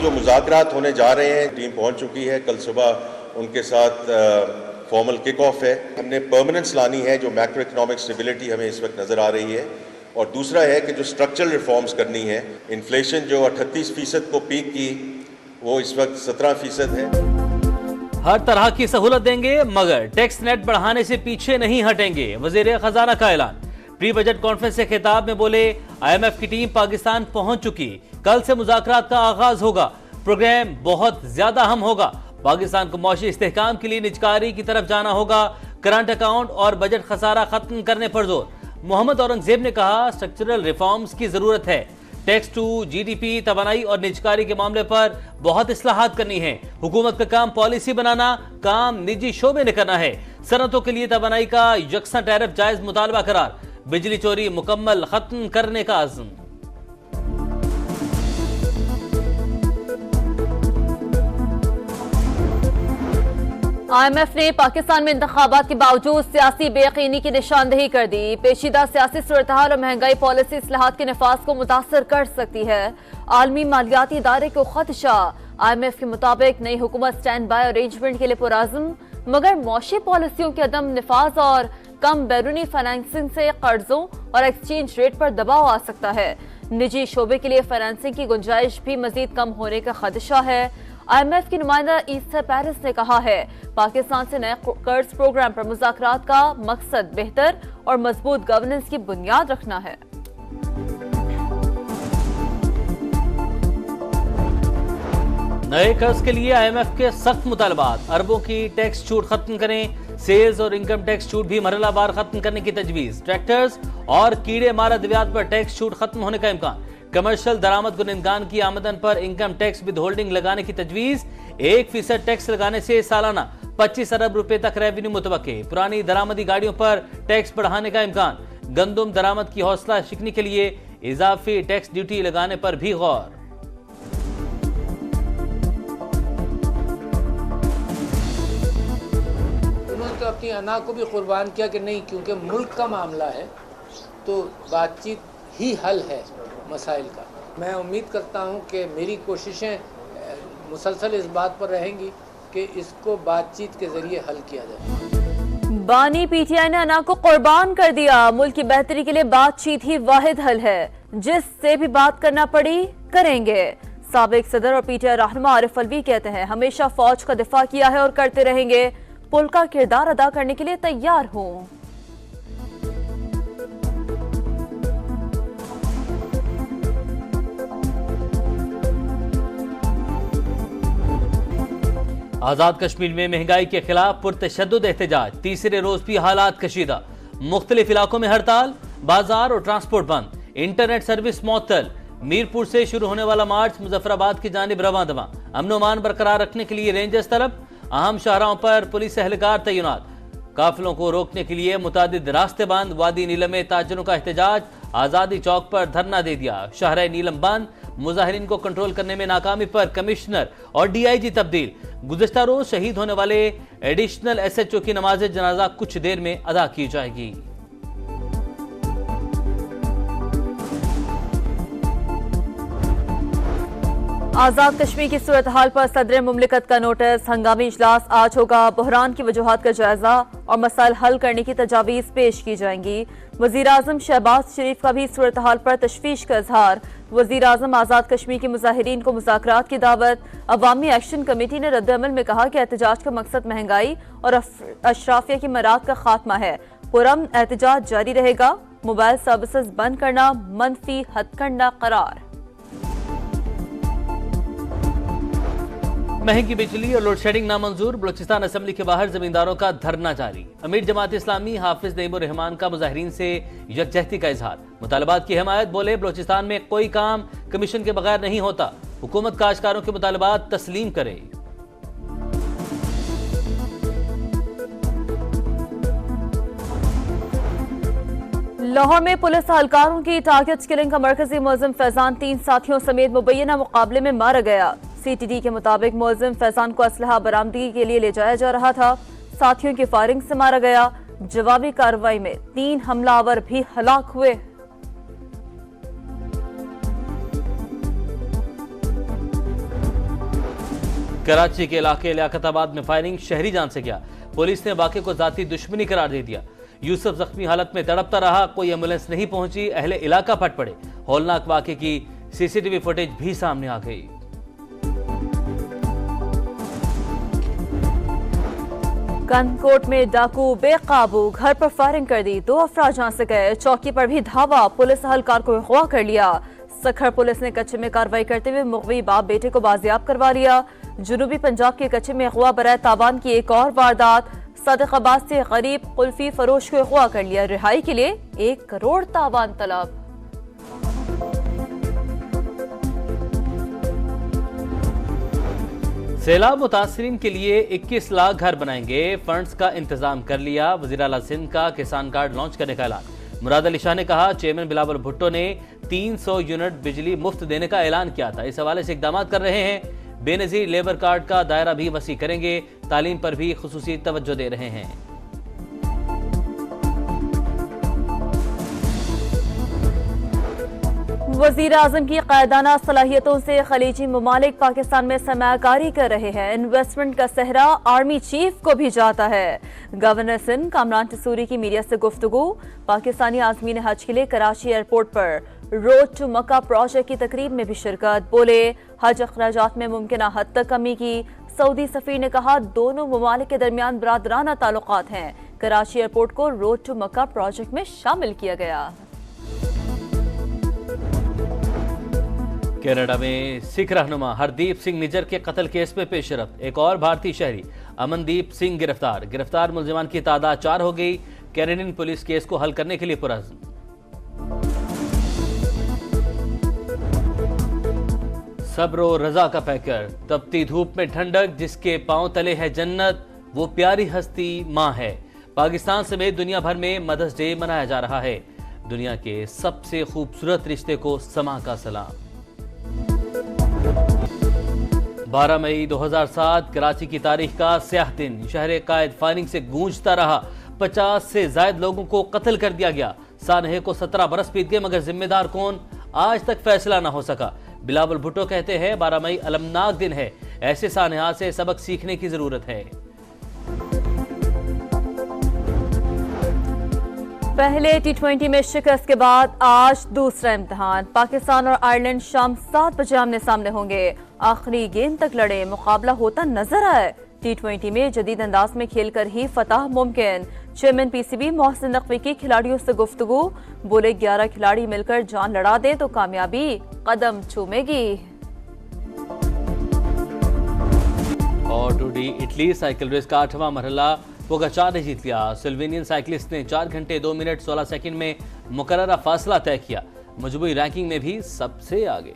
जो मुज़ाकरात होने जा रहे हैं, टीम पहुंच चुकी है, कल सुबह उनके साथ फॉर्मल किक ऑफ है। हमने परमानेंस लानी है, जो मैक्रो इकोनॉमिक स्टेबिलिटी हमें इस वक्त नज़र आ रही है, और दूसरा है कि जो स्ट्रक्चरल रिफॉर्म्स करनी है। इन्फ्लेशन जो 38% को पीक की, वो इस वक्त 17% है। हर तरह की सहूलत देंगे मगर टैक्स नेट बढ़ाने से पीछे नहीं हटेंगे, वजीर खजाना का ऐलान। प्री बजट कॉन्फ्रेंस से खिताब में बोले, IMF की टीम पाकिस्तान पहुंच चुकी, कल से मुज़ाकरात का आगाज होगा, प्रोग्राम बहुत ज्यादा अहम होगा। पाकिस्तान को मौशी इस्तेहकाम के लिए निजकारी की तरफ जाना होगा, करंट अकाउंट और बजट खसारा खत्म करने पर जोर। मोहम्मद औरंगजेब ने कहा, स्ट्रक्चरल रिफॉर्म्स की जरूरत है, टैक्स टू GDP, तवानाई और निजकारी के मामले पर बहुत इस्लाहात करनी है। हुकूमत का काम पॉलिसी बनाना, काम निजी शोबे ने करना है। सनतों के लिए तवानाई का यकसा टैरिफ जायज मुतालबा करार, बिजली चोरी मुकम्मल खत्म करने का आज़म। IMF ने पाकिस्तान में इंतखाबात के बावजूद सियासी बेयकीनी की निशानदेही कर दी। पेचीदा सियासी सूरत-ए-हाल और महंगाई पॉलिसी इस्लाहात के नफाज को मुतासर कर सकती है। आलमी मालियाती इदारे को खदशा। IMF के मुताबिक नई हुकूमत स्टैंड बाय अरेंजमेंट के लिए पुराज़म, मगर मौशी पॉलिसियों के अदम नफाज और कम बैरूनी फाइनेंसिंग से कर्जों और एक्सचेंज रेट पर दबाव आ सकता है। निजी शोबे के लिए फाइनेंसिंग की गुंजाइश भी मजीद कम होने का खदशा है। IMF की नुमाइंदा ईसा पेरिस ने कहा है, पाकिस्तान से नए कर्ज प्रोग्राम पर मुज़ाकरात का मकसद बेहतर और मजबूत गवर्नेंस की बुनियाद रखना है। नए कर्ज के लिए IMF के सख्त मुतालबात, अरबों की टैक्स छूट खत्म करें, सेल्स और इनकम टैक्स छूट भी मरहलावार खत्म करने की तजवीज, ट्रैक्टर्स और कीड़े मार अद्वियात पर टैक्स छूट खत्म होने का इम्कान, कमर्शियल दरामद गुनिंदगान की आमदन पर इनकम टैक्स विद होल्डिंग लगाने की तजवीज, 1% टैक्स लगाने से सालाना 25 अरब रुपए तक रेवेन्यू मुतवक्के, पुरानी दरामदी गाड़ियों पर टैक्स बढ़ाने का इम्कान, गंदुम दरामद की हौसला शिकनी के लिए इजाफी टैक्स ड्यूटी लगाने पर भी गौर। उन्होंने तो अपनी अना को भी कुर्बान किया कि नहीं, क्योंकि मुल्क का मामला है तो बातचीत ही हल है मसाइल का। मैं उम्मीद करता हूं कि मेरी कोशिशें मुसलसल इस बात पर रहेंगी कि इसको बातचीत के जरिए हल किया जाए। बानी PTI ने अना को कुर्बान कर दिया। मुल्क की बेहतरी के लिए बातचीत ही वाहिद हल है, जिससे भी बात करना पड़ी करेंगे। साबिक सदर और PTI रहनुमा आरिफ अलवी कहते हैं, हमेशा फौज का दिफा किया है और करते रहेंगे, पुल का किरदार अदा करने के लिए तैयार हूं। आजाद कश्मीर में महंगाई के खिलाफ पुरतशद्दुद एहतजाज, तीसरे रोज भी हालात कशीदा, मुख्तलिफ इलाकों में हड़ताल, बाजार और ट्रांसपोर्ट बंद, इंटरनेट सर्विस मुअत्तल। मीरपुर से शुरू होने वाला मार्च मुजफ्फराबाद की जानिब रवां दवा, अमन अमान बरकरार रखने के लिए रेंजर्स तलब, अहम शाहराहों पर पुलिस एहलकार तैनात, काफिलों को रोकने के लिए मुतादिद रास्ते बंद। वादी नीलम में ताजरों का एहतजाज, आजादी चौक पर धरना दे दिया, शहर नीलम बंद, मुजाहिरीन को कंट्रोल करने में नाकामी पर कमिश्नर और DIG तब्दील। गुज़िश्ता रोज शहीद होने वाले एडिशनल SHO की नमाज जनाजा कुछ देर में अदा की जाएगी। आजाद कश्मीर की सूरत हाल पर सदर मुमलिकत का नोटिस, हंगामी इजलास आज होगा, बहरान की वजूहात का जायजा और मसाइल हल करने की तजावीज पेश की जाएंगी। वजीर आजम शहबाज शरीफ का भी सूरत हाल पर तशवीश का इजहार। वजीर आजम आजाद कश्मीर के मुजाहिरीन को मुज़ाकरात की दावत। अवामी एक्शन कमेटी ने रद्द-ए-अमल में कहा कि एहतजाज का मकसद महंगाई और अशराफिया की मराद का खात्मा है। पुरअमन एहतजाज जारी रहेगा। मोबाइल सर्विसेज बंद करना मनफी हथकंडा करार। महंगी बिजली और लोड शेडिंग नामंजूर, बलूचिस्तान असेंबली के बाहर जमींदारों का धरना जारी। अमीर जमात इस्लामी हाफिज नईमुर रहमान का मुजाहिरीन से यकजहती का इजहार, मुतालबात की हिमायत। बोले, बलूचिस्तान में कोई काम कमीशन के बगैर नहीं होता, हुकूमत काश्तकारों के मुतालबात तस्लीम करे। लाहौर में पुलिस एहलकारों की टारगेट किलिंग का मरकजी मुलजिम फैजान 3 साथियों समेत मुबैना मुकाबले में मारा गया। CTD के मुताबिक मुलजिम फैजान को असलहा बरामदगी के लिए ले जाया जा रहा था, साथियों की फायरिंग से मारा गया। जवाबी कार्रवाई में 3 हमलावर भी हलाक हुए। कराची के इलाके लियाकताबाद में फायरिंग, शहरी जान से गया। पुलिस ने वाक़े को जाती दुश्मनी करार दे दिया। यूसुफ जख्मी हालत में तड़पता रहा, कोई एम्बुलेंस नहीं पहुंची, अहले इलाका फट पड़े। हौलनाक वाक़े की सीसीटीवी फुटेज भी सामने आ गई। कनकोट में डाकू बेकाबू, घर पर फायरिंग कर दी, 2 अफराद जान से गए। चौकी पर भी धावा, पुलिस एहलकार को अगवा कर लिया। सखर पुलिस ने कच्चे में कार्रवाई करते हुए मुगवी बाप बेटे को बाजियाब करवा लिया। जुनूबी पंजाब के कच्चे में अगवा बराए तावान की एक और वारदात, सादिकाबाद से गरीब कुल्फी फरोश को अगवा कर लिया। रिहाई के लिए 1 करोड़ तावान तलब। सैलाब मुतासरीन के लिए 21 लाख घर बनाएंगे, फंड्स का इंतजाम कर लिया। वज़ीर आला सिंध का किसान कार्ड लॉन्च करने का ऐलान। मुराद अली शाह ने कहा, चेयरमैन बिलावल भुट्टो ने 300 यूनिट बिजली मुफ्त देने का ऐलान किया था, इस हवाले से इकदाम कर रहे हैं। बेनजीर लेबर कार्ड का दायरा भी वसी करेंगे, तालीम पर भी खुसूसी तवज्जो दे रहे हैं। वज़ीर आज़म की क़ायदाना सलाहियतों से खलीजी ममालिक पाकिस्तान में सरमायाकारी कर रहे हैं। इन्वेस्टमेंट का सहरा आर्मी चीफ को भी जाता है। गवर्नर सिंध कामरान टसूरी की मीडिया से गुफ्तगू। पाकिस्तानी आज़मीन हज के लिए कराची एयरपोर्ट पर रोड टू मक्का प्रोजेक्ट की तकरीब में भी शिरकत। बोले, हज अखराजात में मुमकिन हद तक कमी की। सऊदी सफीर ने कहा, दोनों ममालिक के दरमियान बरादराना ताल्लुकात हैं। कराची एयरपोर्ट को रोड टू मक्का प्रोजेक्ट में शामिल किया गया। कनाडा में सिख रहनुमा हरदीप सिंह निज्जर के कत्ल केस में पेशरफ्त। एक और भारतीय शहरी अमनदीप सिंह गिरफ्तार मुल्जिमान की तादाद 4 हो गई। कैनेडियन पुलिस केस को हल करने के लिए पुरअज़्म। सब्र और रजा का पैकर, तपती धूप में ठंडक, जिसके पांव तले है जन्नत, वो प्यारी हस्ती माँ है। पाकिस्तान समेत दुनिया भर में मदर्स डे मनाया जा रहा है। दुनिया के सबसे खूबसूरत रिश्ते को समा का सलाम। 12 मई 2007 कराची की तारीख का स्याह दिन। शहर कायद फायरिंग से गूंजता रहा। 50 से ज्यादा लोगों को कत्ल कर दिया गया। सानहे को 17 बरस बीत गए, मगर जिम्मेदार कौन, आज तक फैसला ना हो सका। बिलावल भुट्टो कहते हैं, 12 मई अलमनाक दिन है, ऐसे सानहा से सबक सीखने की जरूरत है। पहले T20 में शिकस्त के बाद आज दूसरा इम्तिहान। पाकिस्तान और आयरलैंड शाम 7 बजे आमने सामने होंगे। आखिरी गेंद तक लड़े, मुकाबला होता नजर आए। T20 में जदीद अंदाज में खेलकर ही फतह मुमकिन। चेयरमैन PCB मोहसिन नकवी की खिलाड़ियों से गुफ्तगू। बोले, 11 खिलाड़ी मिलकर जान लड़ा दे तो कामयाबी कदम चूमेगी। और tour de Italy cycle race का 8वां मरहला पोगाचार ने जीत लिया। स्लोवेनियन साइकिलिस्ट ने 4 घंटे 2 मिनट 16 सेकंड में मुकर्ररा फासला तय किया। मजमूई रैंकिंग में भी सबसे आगे।